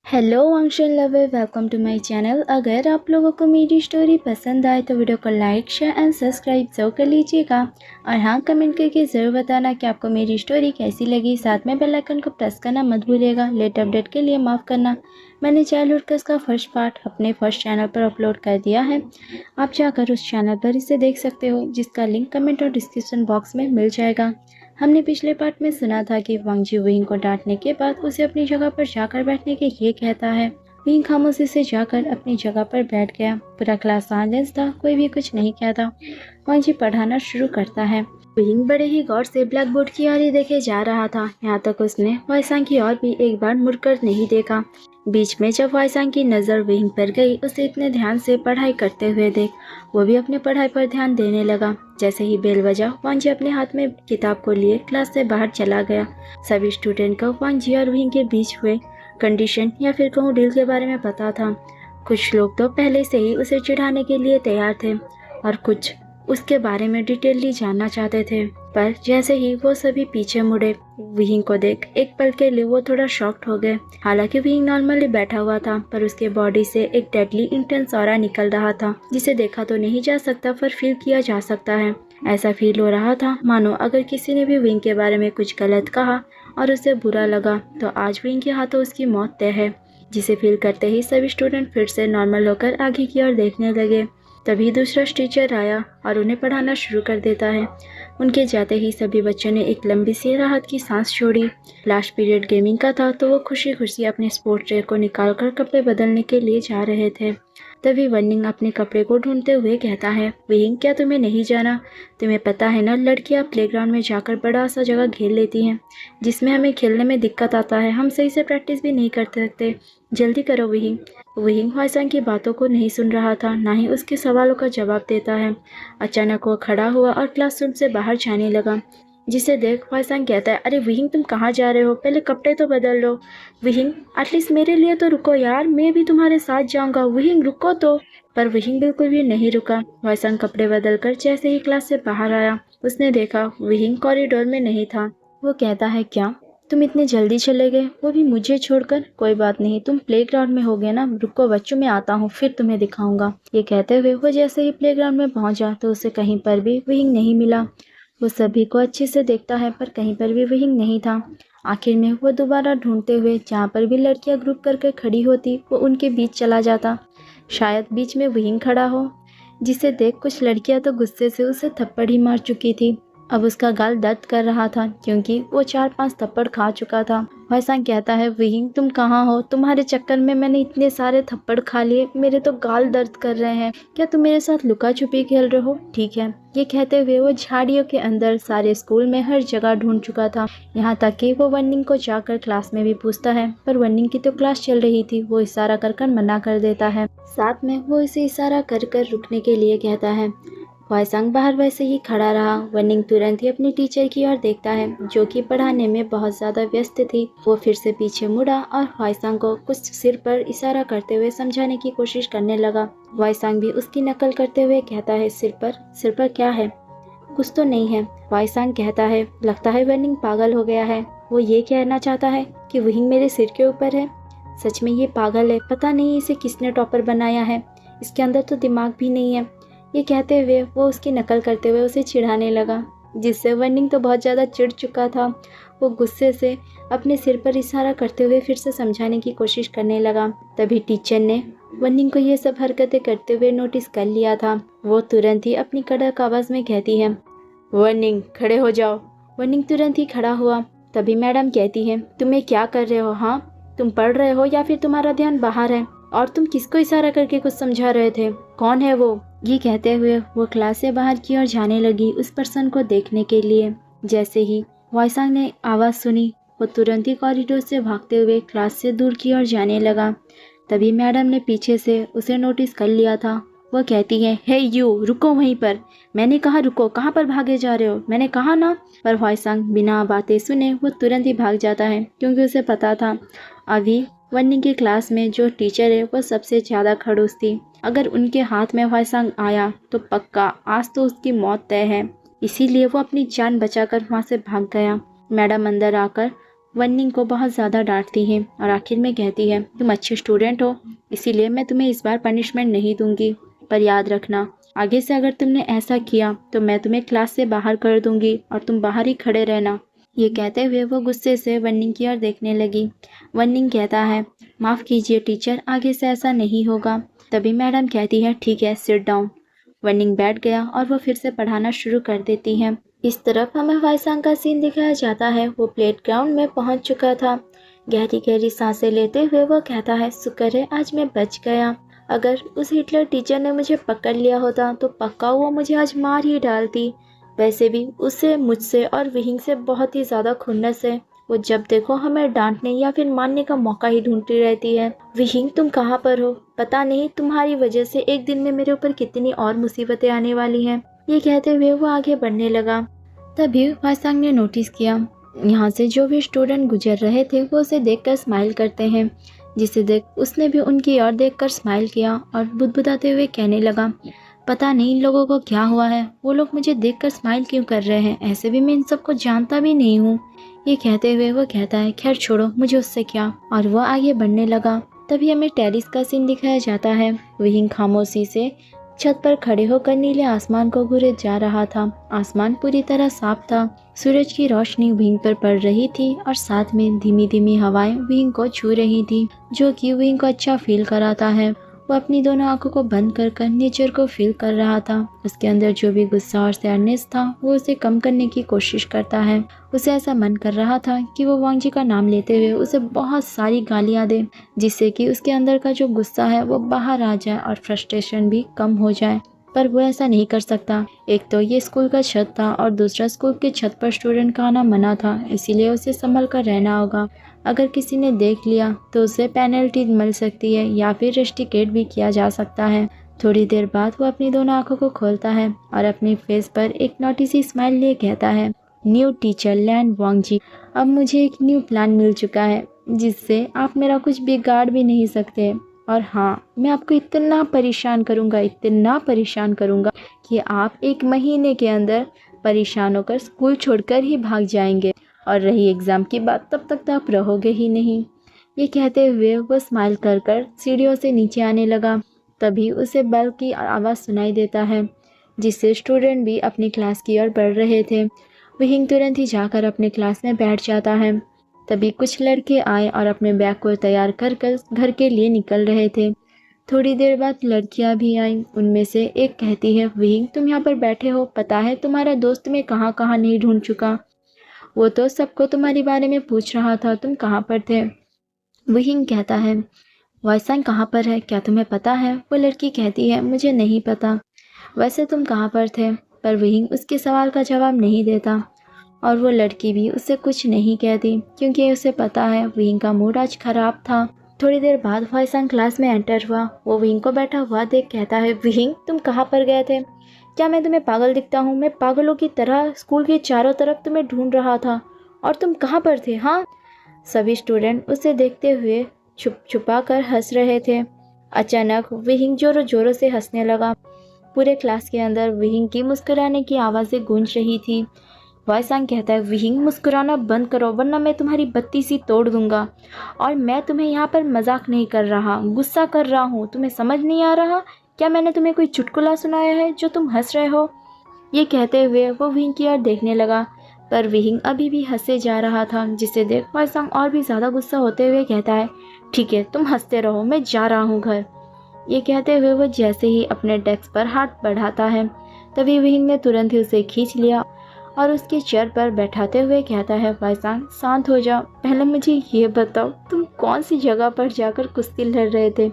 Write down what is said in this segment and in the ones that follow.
Hello function lover, welcome to my channel. अगर आप लोगों को मेरी स्टोरी पसंद आए तो वीडियो को लाइक शेयर एंड सब्सक्राइब जरूर कर लीजिएगा। और हाँ, कमेंट करके ज़रूर बताना कि आपको मेरी स्टोरी कैसी लगी। साथ में बेल आइकन को प्रेस करना मत भूलिएगा। लेट अपडेट के लिए माफ़ करना, मैंने चाइल्डहुड का इसका फर्स्ट पार्ट अपने फर्स्ट चैनल पर अपलोड कर दिया है। आप जाकर उस चैनल पर इसे देख सकते हो, जिसका लिंक कमेंट और डिस्क्रिप्शन बॉक्स में मिल जाएगा। हमने पिछले पार्ट में सुना था कि वांग जी विंग को डांटने के बाद उसे अपनी जगह पर जाकर बैठने के लिए कहता है। विंग खामोशी से जाकर अपनी जगह पर बैठ गया। पूरा क्लास साइलेंस था, कोई भी कुछ नहीं कहता। वांग जी पढ़ाना शुरू करता है। विंग बड़े ही गौर से ब्लैक बोर्ड की ओर ही देखे जा रहा था। यहाँ तक उसने वाईसांग की ओर भी एक बार मुड़कर नहीं देखा। बीच में जब वाईसांग की नज़र विंग पर गई, उसे इतने ध्यान से पढ़ाई करते हुए देख वो भी अपनी पढ़ाई पर ध्यान देने लगा। जैसे ही बेल बजा, वांग जी अपने हाथ में किताब को लिए क्लास से बाहर चला गया। सभी स्टूडेंट को वांग जी और विंग के बीच हुए कंडीशन या फिर कहूँ डील के बारे में पता था। कुछ लोग तो पहले से ही उसे चिढ़ाने के लिए तैयार थे और कुछ उसके बारे में डिटेलली जानना चाहते थे। पर जैसे ही वो सभी पीछे मुड़े, विंग को देख एक पल के लिए वो थोड़ा शॉक्ड हो गए। हालांकि विंग नॉर्मली बैठा हुआ था, पर उसके बॉडी से एक डेडली इंटेंस ऑरा निकल रहा था, जिसे देखा तो नहीं जा सकता पर फील किया जा सकता है। ऐसा फील हो रहा था मानो अगर किसी ने भी विंग के बारे में कुछ गलत कहा और उसे बुरा लगा तो आज विंग के हाथों उसकी मौत तय है। जिसे फील करते ही सभी स्टूडेंट फिर से नॉर्मल होकर आगे की ओर देखने लगे। तभी दूसरा टीचर आया और उन्हें पढ़ाना शुरू कर देता है। उनके जाते ही सभी बच्चों ने एक लंबी सी राहत की सांस छोड़ी। लास्ट पीरियड गेमिंग का था, तो वो खुशी खुशी अपने स्पोर्ट ड्रेस को निकालकर कपड़े बदलने के लिए जा रहे थे। तभी वनिंग अपने कपड़े को ढूंढते हुए कहता है, विंग क्या तुम्हें नहीं जाना? तुम्हें पता है ना, लड़कियां प्लेग्राउंड में जाकर बड़ा सा जगह घेर लेती हैं, जिसमें हमें खेलने में दिक्कत आता है। हम सही से प्रैक्टिस भी नहीं कर सकते। जल्दी करो विंग। विंग वाईसांग की बातों को नहीं सुन रहा था, ना ही उसके सवालों का जवाब देता है। अचानक वो खड़ा हुआ और क्लासरूम से बाहर जाने लगा। जिसे देख वाईसांग कहता है, अरे विंग, तुम कहाँ जा रहे हो? पहले कपड़े तो बदल लो। विंग, एटलीस्ट मेरे लिए तो रुको यार, मैं भी तुम्हारे साथ जाऊंगा। विंग रुको तो। पर विंग बिल्कुल भी नहीं रुका। वाईसांग कपड़े बदलकर जैसे ही क्लास से बाहर आया, उसने देखा विंग कॉरिडोर में नहीं था। वो कहता है, क्या तुम इतने जल्दी चले गए, वो भी मुझे छोड़कर? कोई बात नहीं, तुम प्लेग्राउंड में होगे ना। रुको बच्चों, मैं आता हूँ, फिर तुम्हें दिखाऊंगा। ये कहते हुए वो जैसे ही प्लेग्राउंड में पहुंचा तो उसे कहीं पर भी विंग नहीं मिला। वो सभी को अच्छे से देखता है, पर कहीं पर भी विंग नहीं था। आखिर में वो दोबारा ढूंढते हुए जहाँ पर भी लड़कियां ग्रुप करके खड़ी होती, वो उनके बीच चला जाता। शायद बीच में विंग खड़ा हो। जिसे देख कुछ लड़कियां तो गुस्से से उसे थप्पड़ ही मार चुकी थी। अब उसका गाल दर्द कर रहा था, क्योंकि वो 4-5 थप्पड़ खा चुका था। वाईसांग कहता है, विंग तुम कहाँ हो? तुम्हारे चक्कर में मैंने इतने सारे थप्पड़ खा लिए, मेरे तो गाल दर्द कर रहे हैं। क्या तुम मेरे साथ लुका छुपी खेल रहे हो? ठीक है। ये कहते हुए वो झाड़ियों के अंदर सारे स्कूल में हर जगह ढूंढ चुका था। यहाँ तक कि वो वनिंग को जाकर क्लास में भी पूछता है, पर वनिंग की तो क्लास चल रही थी। वो इशारा कर कर मना कर देता है। साथ में वो इसे इशारा कर कर रुकने के लिए कहता है। वाईसांग बाहर वैसे ही खड़ा रहा। वनिंग तुरंत ही अपनी टीचर की ओर देखता है, जो कि पढ़ाने में बहुत ज्यादा व्यस्त थी। वो फिर से पीछे मुड़ा और वाईसांग को कुछ सिर पर इशारा करते हुए समझाने की कोशिश करने लगा। वाईसांग भी उसकी नकल करते हुए कहता है, सिर पर क्या है? कुछ तो नहीं है। वाईसांग कहता है, लगता है वनिंग पागल हो गया है। वो ये कहना चाहता है कि विंग मेरे सिर के ऊपर है। सच में ये पागल है। पता नहीं इसे किसने टॉपर बनाया है। इसके अंदर तो दिमाग भी नहीं है। ये कहते हुए वो उसकी नकल करते हुए उसे चिढ़ाने लगा, जिससे वनिंग तो बहुत ज़्यादा चिढ़ चुका था। वो गुस्से से अपने सिर पर इशारा करते हुए फिर से समझाने की कोशिश करने लगा। तभी टीचर ने वनिंग को ये सब हरकतें करते हुए नोटिस कर लिया था। वो तुरंत ही अपनी कड़क आवाज़ में कहती है, वनिंग खड़े हो जाओ। वनिंग तुरंत ही खड़ा हुआ। तभी मैडम कहती है, तुम्हें क्या कर रहे हो? हाँ, तुम पढ़ रहे हो या फिर तुम्हारा ध्यान बाहर है? और तुम किसको इशारा करके कुछ समझा रहे थे? कौन है वो? ये कहते हुए वो क्लास से बाहर की ओर जाने लगी, उस पर्सन को देखने के लिए। जैसे ही वाईसांग ने आवाज़ सुनी, वो तुरंत ही कॉरिडोर से भागते हुए क्लास से दूर की ओर जाने लगा। तभी मैडम ने पीछे से उसे नोटिस कर लिया था। वो कहती है, हे यू, रुको वहीं पर। मैंने कहा रुको, कहाँ पर भागे जा रहे हो? मैंने कहा ना। पर वाईसांग बिना बातें सुने वो तुरंत ही भाग जाता है, क्योंकि उसे पता था अभी वनिंग की क्लास में जो टीचर है वो सबसे ज़्यादा खड़ूस थी। अगर उनके हाथ में वाईसांग आया तो पक्का आज तो उसकी मौत तय है। इसीलिए वो अपनी जान बचाकर वहाँ से भाग गया। मैडम अंदर आकर वननिंग को बहुत ज़्यादा डांटती है और आखिर में कहती है, तुम अच्छे स्टूडेंट हो, इसीलिए मैं तुम्हें इस बार पनिशमेंट नहीं दूंगी, पर याद रखना आगे से अगर तुमने ऐसा किया तो मैं तुम्हें क्लास से बाहर कर दूंगी और तुम बाहर ही खड़े रहना। ये कहते हुए वो गुस्से से वननिंग की ओर देखने लगी। वननिंग कहता है, माफ़ कीजिए टीचर, आगे से ऐसा नहीं होगा। तभी मैडम कहती है, ठीक है, सिट डाउन। वननिंग बैठ गया और वो फिर से पढ़ाना शुरू कर देती है। इस तरफ हमें वाईसांग का सीन दिखाया जाता है। वो प्लेग्राउंड में पहुंच चुका था। गहरी गहरी सांसें लेते हुए वो कहता है, शुक्र है आज मैं बच गया। अगर उस हिटलर टीचर ने मुझे पकड़ लिया होता तो पक्का वो मुझे आज मार ही डालती। वैसे भी उसे मुझसे और विहिंग से बहुत ही ज़्यादा खुन्नस है। वो जब देखो हमें डांटने या फिर मारने का मौका ही ढूंढती रहती है। विहिंग तुम कहाँ पर हो? पता नहीं तुम्हारी वजह से एक दिन में मेरे ऊपर कितनी और मुसीबतें आने वाली हैं। ये कहते हुए वो आगे बढ़ने लगा। तभी वाईसांग ने नोटिस किया, यहाँ से जो भी स्टूडेंट गुजर रहे थे वो उसे देखकर स्माइल करते हैं, जिसे देख उसने भी उनकी ओर देखकर स्माइल किया और बुदबुदाते हुए कहने लगा, पता नहीं इन लोगों को क्या हुआ है, वो लोग मुझे देखकर स्माइल क्यों कर रहे हैं, ऐसे भी मैं इन सबको जानता भी नहीं हूँ। ये कहते हुए वो कहता है, खैर छोड़ो, मुझे उससे क्या, और वो आगे बढ़ने लगा। तभी हमें टेरिस का सीन दिखाया जाता है। विहिंग खामोशी से छत पर खड़े होकर नीले आसमान को घूरे जा रहा था। आसमान पूरी तरह साफ था। सूरज की रोशनी विंग पर पड़ रही थी और साथ में धीमी धीमी हवाएं विंग को छू रही थी, जो कि विंग को अच्छा फील कराता है। वो अपनी दोनों आंखों को बंद कर नेचर को फील कर रहा था। उसके अंदर जो भी गुस्सा और सैडनेस था वो उसे कम करने की कोशिश करता है। उसे ऐसा मन कर रहा था कि वो वांग जी का नाम लेते हुए उसे बहुत सारी गालियां दे, जिससे कि उसके अंदर का जो गुस्सा है वो बाहर आ जाए और फ्रस्ट्रेशन भी कम हो जाए। पर वो ऐसा नहीं कर सकता। एक तो ये स्कूल का छत था और दूसरा स्कूल के छत पर स्टूडेंट का आना मना था, इसीलिए उसे संभल कर रहना होगा। अगर किसी ने देख लिया तो उसे पेनल्टी मिल सकती है या फिर रस्टिकेट भी किया जा सकता है। थोड़ी देर बाद वो अपनी दोनों आंखों को खोलता है और अपनी फेस पर एक नोटी सी स्माइल लिए कहता है, न्यू टीचर लैंड वांग जी, अब मुझे एक न्यू प्लान मिल चुका है जिससे आप मेरा कुछ बिगाड़ भी नहीं सकते। और हाँ, मैं आपको इतना परेशान करूँगा कि आप 1 महीने के अंदर परेशान होकर स्कूल छोड़कर ही भाग जाएंगे। और रही एग्ज़ाम की बात, तब तक तो आप रहोगे ही नहीं। ये कहते हुए वो स्माइल कर सीढ़ियों से नीचे आने लगा। तभी उसे बेल की आवाज़ सुनाई देता है, जिससे स्टूडेंट भी अपनी क्लास की ओर बढ़ रहे थे। विहिंग तुरंत ही जाकर अपने क्लास में बैठ जाता है। तभी कुछ लड़के आए और अपने बैग को तैयार कर घर के लिए निकल रहे थे। थोड़ी देर बाद लड़कियां भी आईं। उनमें से एक कहती है, विहिंग तुम यहाँ पर बैठे हो, पता है तुम्हारा दोस्त मैं कहाँ कहाँ नहीं ढूंढ चुका। वो तो सबको तुम्हारे बारे में पूछ रहा था, तुम कहाँ पर थे। विहिंग कहता है, वाईसांग कहाँ पर है, क्या तुम्हें पता है। वो लड़की कहती है, मुझे नहीं पता, वैसे तुम कहाँ पर थे। पर विहिंग उसके सवाल का जवाब नहीं देता और वो लड़की भी उससे कुछ नहीं कहती, क्योंकि उसे पता है विहिंग का मूड आज खराब था। थोड़ी देर बाद वाईसांग क्लास में एंटर हुआ। वो विहिंग को बैठा हुआ देख कहता है, विहिंग तुम कहाँ पर गए थे, क्या मैं तुम्हें पागल दिखता हूँ? मैं पागलों की तरह स्कूल के चारों तरफ तुम्हें ढूंढ रहा था, और तुम कहाँ पर थे? हाँ, सभी स्टूडेंट उसे देखते हुए छुपा कर हंस रहे थे। अचानक विहिंग जोरों जोरों से हंसने लगा। पूरे क्लास के अंदर विहिंग की मुस्कुराने की आवाज़ें गूंज रही थी। वाईसांग कहता है, विहिंग मुस्कुराना बंद करो वरना मैं तुम्हारी बत्ती सी तोड़ दूंगा। और मैं तुम्हें यहाँ पर मजाक नहीं कर रहा, गुस्सा कर रहा हूँ। तुम्हें समझ नहीं आ रहा क्या मैंने तुम्हें कोई चुटकुला सुनाया है जो तुम हंस रहे हो? ये कहते हुए वो विहिंग की ओर देखने लगा, पर विहिंग अभी भी हंसे जा रहा था, जिसे देख वाईसांग और भी ज़्यादा गुस्सा होते हुए कहता है, ठीक है तुम हंसते रहो, मैं जा रहा हूँ घर। ये कहते हुए वो जैसे ही अपने डेस्क पर हाथ बढ़ाता है, तभी विहिंग ने तुरंत ही उसे खींच लिया और उसके चेयर पर बैठाते हुए कहता है, वाईसांग शांत हो जाओ, पहले मुझे ये बताओ तुम कौन सी जगह पर जाकर कुश्ती लड़ रहे थे?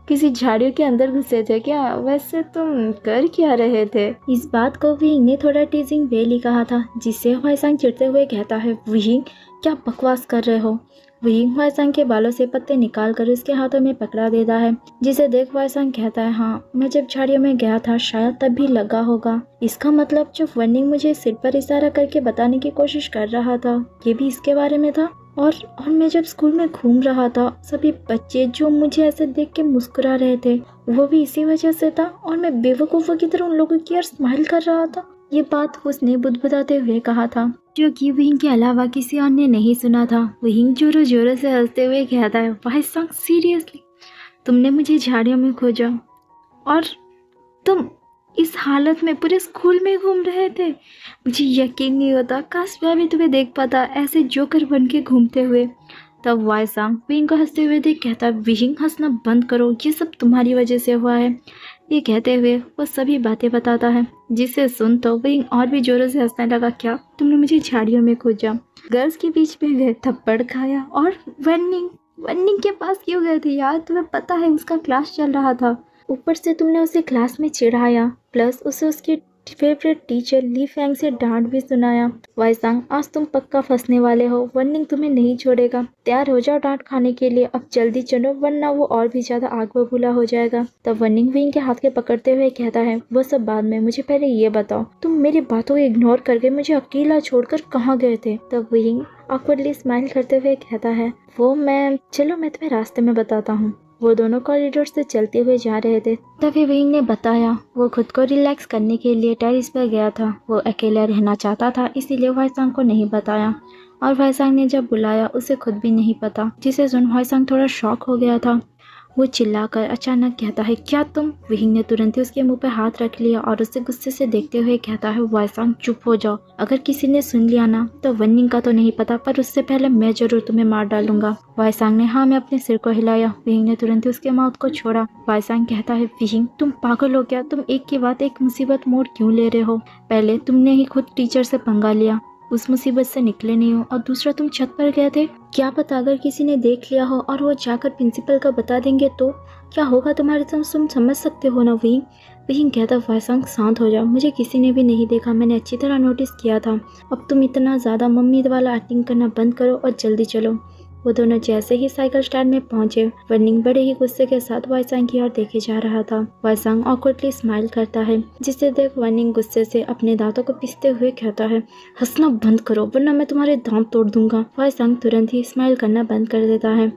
किसी झाड़ियों के अंदर घुसे थे क्या? वैसे तुम कर क्या रहे थे? इस बात को विहिंग ने थोड़ा टीजिंग वे ही कहा था, जिससे वाईसांग चिढ़ते हुए कहता है, विहिंग क्या बकवास कर रहे हो। विहिंग वाईसांग के बालों से पत्ते निकाल कर उसके हाथों में पकड़ा देता है, जिसे देख वाईसांग कहता है, हाँ मैं जब झाड़ियों में गया था शायद तब भी लगा होगा। इसका मतलब जो वननिंग मुझे सिर पर इशारा करके बताने की कोशिश कर रहा था ये भी इसके बारे में था। और मैं जब स्कूल में घूम रहा था सभी बच्चे जो मुझे ऐसे देख के मुस्कुरा रहे थे वो भी इसी वजह से था, और मैं बेवकूफ़ों की तरह उन लोगों की ओर स्माइल कर रहा था। ये बात उसने बुदबुदाते हुए कहा था। जो कि विंग के अलावा किसी और ने नहीं सुना था। विंग जोरों जोरों से हंसते हुए कहता है, भाई सांग सीरियसली तुमने मुझे झाड़ियों में खोजा और तुम इस हालत में पूरे स्कूल में घूम रहे थे? मुझे यकीन नहीं होता, काश मैं भी तुम्हें देख पाता ऐसे जोकर बन के घूमते हुए। तब वाई सांग विंग को हंसते हुए देख कहता, विंग हंसना बंद करो, ये सब तुम्हारी वजह से हुआ है। ये कहते हुए वो सभी बातें बताता है, जिसे सुन तो विंग और भी जोरों से हंसने लगा। क्या तुमने मुझे झाड़ियों में खोजा, गर्ल्स के बीच में गए, थप्पड़ खाया और वनिंग वनिंग के पास क्यों गए थे यार? तुम्हें पता है उसका क्लास चल रहा था, ऊपर से तुमने उसे क्लास में चिढ़ाया, प्लस उसे उसके फेवरेट टीचर ली फैंग से डांट भी सुनाया। वाई सांग आज तुम पक्का फंसने वाले हो, वनिंग तुम्हें नहीं छोड़ेगा। तैयार हो जाओ डांट खाने के लिए, अब जल्दी चलो वरना वो और भी ज्यादा आग बबूला हो जाएगा। तब वनिंग विंग के हाथ के पकड़ते हुए कहता है, वो सब बाद में, मुझे पहले ये बताओ तुम मेरी बातों को इग्नोर करके मुझे अकेला छोड़कर कहाँ गए थे? तब विंग ऑकवर्डली स्माइल करते हुए कहता है, वो मैं तुम्हें रास्ते में बताता हूँ। वो दोनों कॉरिडोर से चलते हुए जा रहे थे। तभी विंग ने बताया वो खुद को रिलैक्स करने के लिए टेरिस पर गया था। वो अकेला रहना चाहता था, इसीलिए वाईसांग को नहीं बताया और वाईसांग ने जब बुलाया उसे खुद भी नहीं पता, जिसे सुन वाईसांग थोड़ा शॉक हो गया था। वो चिल्लाकर अचानक कहता है, क्या तुम? विंग ने तुरंत ही उसके मुंह पर हाथ रख लिया और उसे गुस्से से देखते हुए कहता है, वाईसांग चुप हो जाओ, अगर किसी ने सुन लिया ना तो वनिंग का तो नहीं पता, पर उससे पहले मैं जरूर तुम्हें मार डालूंगा। वाईसांग ने हाँ में अपने सिर को हिलाया। विंग ने तुरंत ही उसके माउथ को छोड़ा। वाईसांग कहता है, विंग तुम पागल हो क्या? तुम एक के बाद एक मुसीबत मोड़ क्यों ले रहे हो? पहले तुमने ही खुद टीचर से पंगा लिया, उस मुसीबत से निकले नहीं हो, और दूसरा तुम छत पर गए थे। क्या पता अगर किसी ने देख लिया हो और वो जाकर प्रिंसिपल को बता देंगे तो क्या होगा तुम्हारे साथ? तुम समझ सकते हो ना विंग? विंग कहता, वाईसांग शांत हो जाओ, मुझे किसी ने भी नहीं देखा, मैंने अच्छी तरह नोटिस किया था। अब तुम इतना ज़्यादा मम्मी वाला एक्टिंग करना बंद करो और जल्दी चलो। वो दोनों जैसे ही साइकिल स्टैंड में पहुंचे, वनिंग बड़े ही गुस्से के साथ वाईसांग की ओर देखे जा रहा था। वाईसांग ऑकवर्डली स्माइल करता है, जिसे देख वनिंग गुस्से से अपने दांतों को पिसते हुए कहता है, हंसना बंद करो वरना मैं तुम्हारे दांत तोड़ दूंगा। वाईसांग तुरंत ही स्माइल करना बंद कर देता है।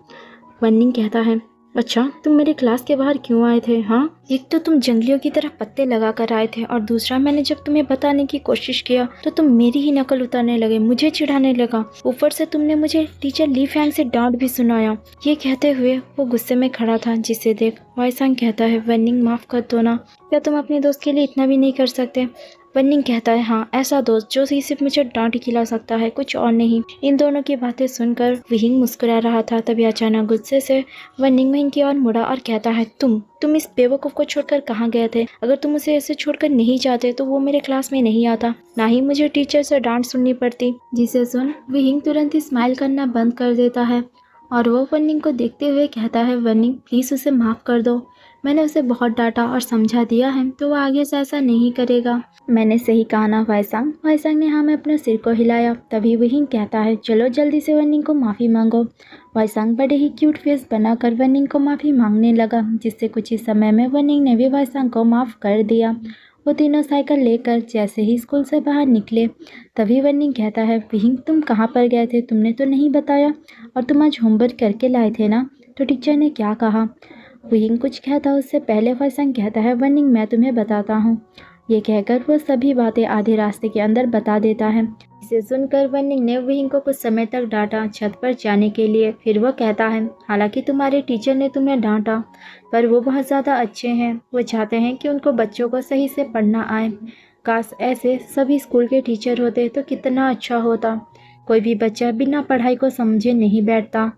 वनिंग कहता है, अच्छा तुम मेरे क्लास के बाहर क्यों आए थे? हाँ, एक तो तुम जंगलियों की तरह पत्ते लगा कर आए थे और दूसरा मैंने जब तुम्हें बताने की कोशिश किया तो तुम मेरी ही नकल उतारने लगे, मुझे चिढ़ाने लगा। ऊपर से तुमने मुझे टीचर ली फैंग से डांट भी सुनाया। ये कहते हुए वो गुस्से में खड़ा था, जिसे देख वाईसांग कहता है, वनिंग माफ कर दो ना, क्या तुम अपने दोस्त के लिए इतना भी नहीं कर सकते? वनिंग कहता है, हाँ ऐसा दोस्त जो सिर्फ मुझे डांट ही खिला सकता है, कुछ और नहीं। इन दोनों की बातें सुनकर विंग मुस्कुरा रहा था। तभी अचानक गुस्से से वनिंग विंग की ओर मुड़ा और कहता है, तुम इस बेवकूफ़ को छोड़कर कहाँ गए थे? अगर तुम उसे ऐसे छोड़कर नहीं जाते तो वो मेरे क्लास में नहीं आता, ना ही मुझे टीचर से डांट सुननी पड़ती। जिसे सुन विंग तुरंत ही स्माइल करना बंद कर देता है और वो वनिंग को देखते हुए कहता है, वनिंग प्लीज़ उसे माफ़ कर दो, मैंने उसे बहुत डांटा और समझा दिया है तो वो आगे से ऐसा नहीं करेगा। मैंने सही कहा ना वाईसांग? वाईसांग ने हाँ में अपने सिर को हिलाया। तभी विंग कहता है, चलो जल्दी से वनिंग को माफ़ी मांगो। वाईसांग बड़े ही क्यूट फेस बनाकर वनिंग को माफ़ी मांगने लगा, जिससे कुछ ही समय में वनिंग ने भी वाईसांग को माफ़ कर दिया। वो तीनों साइकिल लेकर जैसे ही स्कूल से बाहर निकले, तभी वनिंग कहता है, विंग तुम कहाँ पर गए थे? तुमने तो नहीं बताया, और तुम आज होमवर्क करके लाए थे ना, तो टीचर ने क्या कहा? विंग कुछ कहता उससे पहले वाईसांग कहता है, वनिंग मैं तुम्हें बताता हूँ। ये कहकर वो सभी बातें आधे रास्ते के अंदर बता देता है। इसे सुनकर वनिंग ने विंग को कुछ समय तक डांटा छत पर जाने के लिए। फिर वो कहता है, हालांकि तुम्हारे टीचर ने तुम्हें डांटा, पर वो बहुत ज़्यादा अच्छे हैं। वो चाहते हैं कि उनको बच्चों को सही से पढ़ना आए। काश ऐसे सभी स्कूल के टीचर होते तो कितना अच्छा होता। कोई भी बच्चा बिना पढ़ाई को समझे नहीं बैठता।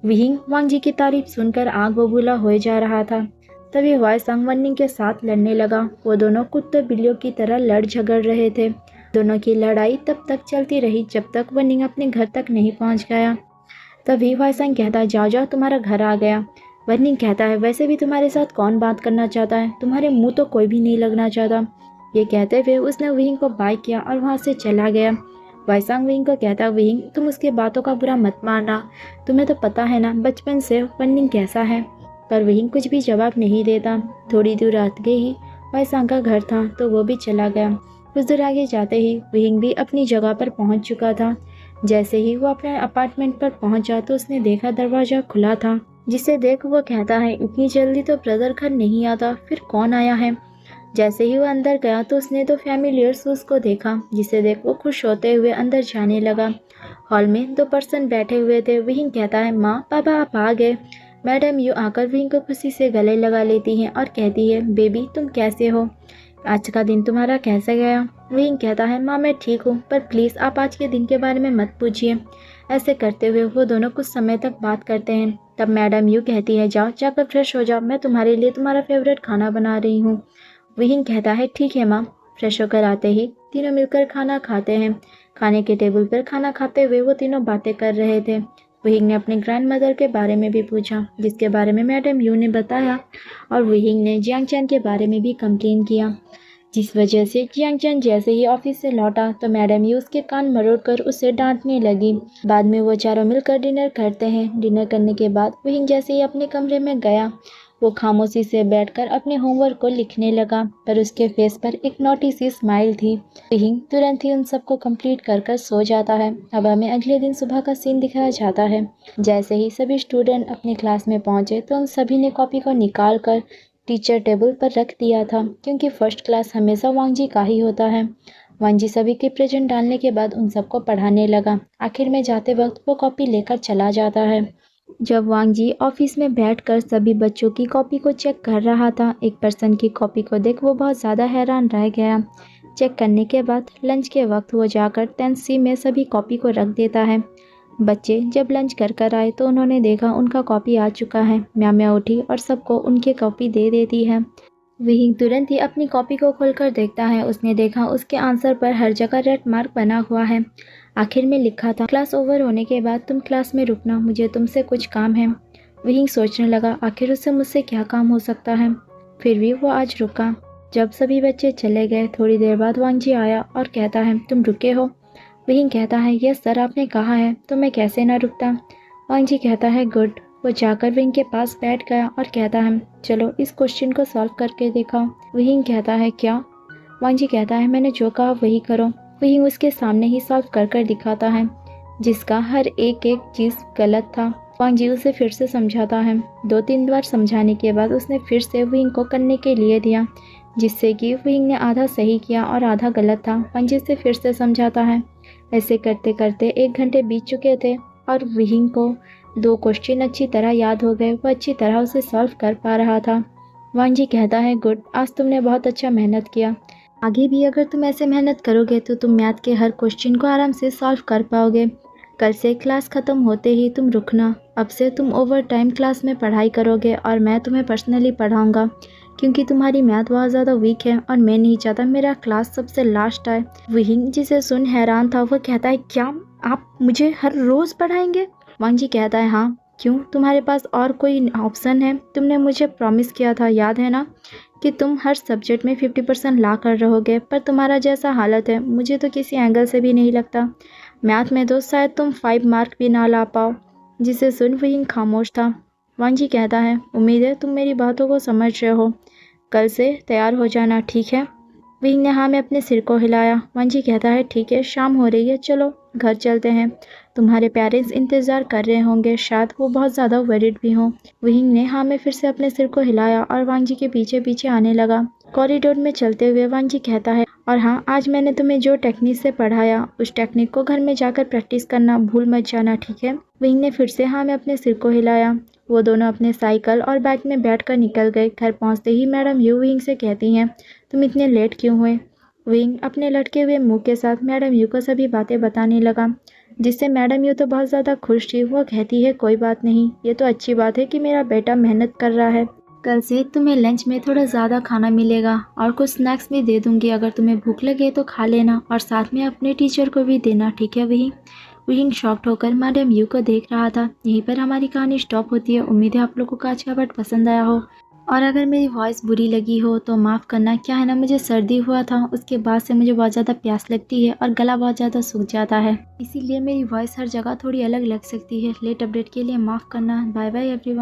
विंग वांग जी की तारीफ सुनकर आग बबूला हो जा रहा था। तभी वाईसांग वनिंग के साथ लड़ने लगा। वो दोनों कुत्ते बिल्लियों की तरह लड़ झगड़ रहे थे। दोनों की लड़ाई तब तक चलती रही जब तक वनिंग अपने घर तक नहीं पहुंच गया। तभी वाईसांग कहता, जाओ जाओ तुम्हारा घर आ गया। वनिंग कहता है, वैसे भी तुम्हारे साथ कौन बात करना चाहता है, तुम्हारे मुंह तो कोई भी नहीं लगना चाहता। ये कहते हुए उसने विंग को बाय किया और वहाँ से चला गया। वाईसांग विंग को कहता, विंग तुम उसकी बातों का बुरा मत मानना, तुम्हें तो पता है ना बचपन से वनिंग कैसा है। पर विंग कुछ भी जवाब नहीं देता। थोड़ी दूर आगे ही वाईसांग का घर था तो वो भी चला गया। कुछ दूर आगे जाते ही विंग भी अपनी जगह पर पहुंच चुका था। जैसे ही वो अपने अपार्टमेंट पर पहुंचा तो उसने देखा दरवाजा खुला था, जिसे देख वो कहता है, इतनी जल्दी तो ब्रदर घर नहीं आता, फिर कौन आया है? जैसे ही वो अंदर गया तो उसने तो फैमिलियर शूज़ को देखा, जिसे देख वो खुश होते हुए अंदर जाने लगा। हॉल में 2 पर्सन बैठे हुए थे। वहीम कहता है, माँ पापा आप आ गए। मैडम यू आकर वहीम को खुशी से गले लगा लेती हैं और कहती है, बेबी तुम कैसे हो, आज का दिन तुम्हारा कैसा गया। वहीम कहता है, माँ मैं ठीक हूँ, पर प्लीज़ आप आज के दिन के बारे में मत पूछिए। ऐसे करते हुए वो दोनों कुछ समय तक बात करते हैं। तब मैडम यू कहती है, जाओ जाकर फ्रेश हो जाओ, मैं तुम्हारे लिए तुम्हारा फेवरेट खाना बना रही हूँ। वहीम कहता है, ठीक है माँ। फ्रेश होकर आते ही तीनों मिलकर खाना खाते हैं। खाने के टेबल पर खाना खाते हुए वो तीनों बातें कर रहे थे। वहींग ने अपनी ग्रैंड मदर के बारे में भी पूछा, जिसके बारे में मैडम यू ने बताया, और वहींग ने जियांग चैन के बारे में भी कंप्लेन किया, जिस वजह से जियांग चैन जैसे ही ऑफिस से लौटा तो मैडम यू उसके कान मरोड़कर उसे डांटने लगी। बाद में वो चारों मिलकर डिनर करते हैं। डिनर करने के बाद वहींग जैसे ही अपने कमरे में गया, वो खामोशी से बैठकर अपने होमवर्क को लिखने लगा, पर उसके फेस पर एक नोटी सी स्माइल थी। वहींग तुरंत ही उन सबको कंप्लीट कर सो जाता है। अब हमें अगले दिन सुबह का सीन दिखाया जाता है। जैसे ही सभी स्टूडेंट अपने क्लास में पहुंचे तो उन सभी ने कॉपी को निकाल कर टीचर टेबल पर रख दिया था, क्योंकि फर्स्ट क्लास हमेशा वांगजी का ही होता है। वांगजी सभी के प्रेजेंट डालने के बाद उन सबको पढ़ाने लगा। आखिर में जाते वक्त वो कॉपी लेकर चला जाता है। जब वांगजी ऑफिस में बैठकर सभी बच्चों की कॉपी को चेक कर रहा था, एक पर्सन की कॉपी को देख वो बहुत ज़्यादा हैरान रह गया। चेक करने के बाद लंच के वक्त वो जाकर 10C में सभी कॉपी को रख देता है। बच्चे जब लंच कर आए तो उन्होंने देखा उनका कॉपी आ चुका है। म्याँ म्याँ उठी और सबको उनकी कॉपी दे देती है। वही तुरंत ही अपनी कॉपी को खोलकर देखता है। उसने देखा उसके आंसर पर हर जगह रेड मार्क बना हुआ है। आखिर में लिखा था, क्लास ओवर होने के बाद तुम क्लास में रुकना, मुझे तुमसे कुछ काम है। वही सोचने लगा, आखिर उससे मुझसे क्या काम हो सकता है। फिर भी वो आज रुका। जब सभी बच्चे चले गए, थोड़ी देर बाद वांगजी आया और कहता है, तुम रुके हो। वही कहता है, यस सर, आपने कहा है तो मैं कैसे ना रुकता। वांगजी कहता है, गुड। वो जाकर विंग के पास बैठ गया और कहता है, चलो इस क्वेश्चन को सॉल्व करके दिखाओ। वही कहता है, क्या। वांगजी कहता है, मैंने जो कहा वही करो। वही उसके सामने ही सॉल्व कर दिखाता है, जिसका हर एक चीज़ गलत था। वांगजी उसे फिर से समझाता है। 2-3 बार समझाने के बाद उसने फिर से विंग को करने के लिए दिया, जिससे कि विंग ने आधा सही किया और आधा गलत था। वांगजी से फिर से समझाता है। ऐसे करते करते 1 घंटे बीत चुके थे और विंग को 2 क्वेश्चन अच्छी तरह याद हो गए। वह अच्छी तरह उसे सॉल्व कर पा रहा था। वांगजी कहता है, गुड, आज तुमने बहुत अच्छा मेहनत किया। आगे भी अगर तुम ऐसे मेहनत करोगे तो तुम मैथ के हर क्वेश्चन को आराम से सॉल्व कर पाओगे। कल से क्लास ख़त्म होते ही तुम रुकना। अब से तुम ओवर टाइम क्लास में पढ़ाई करोगे और मैं तुम्हें पर्सनली पढ़ाऊँगा, क्योंकि तुम्हारी मैथ बहुत ज़्यादा वीक है और मैं नहीं चाहता मेरा क्लास सबसे लास्ट आए। विंग जिसे सुन हैरान था, वो कहता है, क्या आप मुझे हर रोज़ पढ़ाएंगे। वांगजी कहता है, हाँ, क्यों, तुम्हारे पास और कोई ऑप्शन है। तुमने मुझे प्रॉमिस किया था, याद है ना, कि तुम हर सब्जेक्ट में 50% ला कर रहोगे, पर तुम्हारा जैसा हालत है मुझे तो किसी एंगल से भी नहीं लगता। मैथ में तो शायद तुम 5 मार्क भी ना ला पाओ। जिसे सुन विंग खामोश था। वांगजी कहता है, उम्मीद है तुम मेरी बातों को समझ रहे हो। कल से तैयार हो जाना, ठीक है। विंग ने हाँ में अपने सिर को हिलाया। वांगजी कहता है, ठीक है, शाम हो रही है, चलो घर चलते हैं। तुम्हारे पेरेंट्स इंतज़ार कर रहे होंगे, शायद वो बहुत ज़्यादा वरीड भी हों। विंग ने हाँ में फिर से अपने सिर को हिलाया और वांगजी के पीछे पीछे आने लगा। कॉरिडोर में चलते हुए वांगजी कहता है, और हाँ, आज मैंने तुम्हें जो टेक्निक से पढ़ाया उस टेक्निक को घर में जाकर प्रैक्टिस करना भूल मत जाना, ठीक है। विंग ने फिर से हाँ में अपने सिर को हिलाया। वो दोनों अपने साइकिल और बाइक में बैठकर निकल गए। घर पहुंचते ही मैडम यू विंग से कहती हैं, तुम इतने लेट क्यों हुए। विंग अपने लटके हुए मुंह के साथ मैडम यू को सभी बातें बताने लगा, जिससे मैडम यू तो बहुत ज़्यादा खुश थी। वो कहती है, कोई बात नहीं, ये तो अच्छी बात है कि मेरा बेटा मेहनत कर रहा है। कल से तुम्हें लंच में थोड़ा ज़्यादा खाना मिलेगा और कुछ स्नैक्स भी दे दूंगी। अगर तुम्हें भूख लगे तो खा लेना और साथ में अपने टीचर को भी देना, ठीक है। विंग शॉक्ड होकर मैडम यू को देख रहा था। यहीं पर हमारी कहानी स्टॉप होती है। उम्मीद है आप लोगों को आज का पार्ट पसंद आया हो, और अगर मेरी वॉइस बुरी लगी हो तो माफ़ करना। क्या है ना, मुझे सर्दी हुआ था, उसके बाद से मुझे बहुत ज़्यादा प्यास लगती है और गला बहुत ज़्यादा सूख जाता है, इसीलिए मेरी वॉइस हर जगह थोड़ी अलग लग सकती है। लेट अपडेट के लिए माफ़ करना। Bye bye everyone.